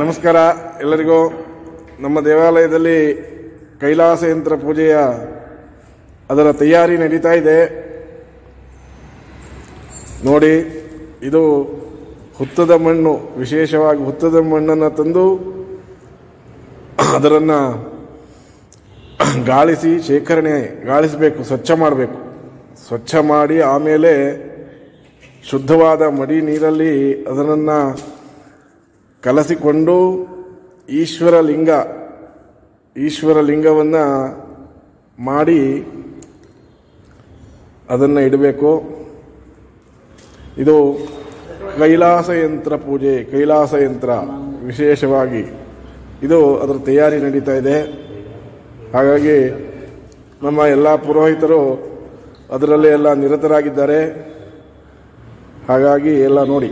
ನಮಸ್ಕಾರ ಎಲ್ಲರಿಗೂ. ನಮ್ಮ ದೇವಾಲಯದಲ್ಲಿ ಕೈಲಾಸ ಯಂತ್ರ ಪೂಜೆಯ ಅದರ ತಯಾರಿ ನಡೀತಾ ಇದೆ. ನೋಡಿ, ಇದು ಹುತ್ತದ ಮಣ್ಣು, ವಿಶೇಷವಾಗಿ ಹುತ್ತದ ಮಣ್ಣನ್ನು ತಂದು ಅದರನ್ನು ಗಾಳಿಸಬೇಕು, ಸ್ವಚ್ಛ ಮಾಡಬೇಕು. ಸ್ವಚ್ಛ ಮಾಡಿ ಆಮೇಲೆ ಶುದ್ಧವಾದ ಮಡಿ ನೀರಲ್ಲಿ ಅದನ್ನು ಕಲಸಿಕೊಂಡು ಈಶ್ವರ ಲಿಂಗವನ್ನು ಮಾಡಿ ಅದನ್ನು ಇಡಬೇಕು. ಇದು ಕೈಲಾಸ ಯಂತ್ರ ಪೂಜೆ, ಕೈಲಾಸ ಯಂತ್ರ ವಿಶೇಷವಾಗಿ ಇದು ಅದರ ತಯಾರಿ ನಡೀತಾ ಇದೆ. ಹಾಗಾಗಿ ನಮ್ಮ ಎಲ್ಲ ಪುರೋಹಿತರು ಅದರಲ್ಲಿ ಎಲ್ಲ ನಿರತರಾಗಿದ್ದಾರೆ. ಹಾಗಾಗಿ ಎಲ್ಲ ನೋಡಿ.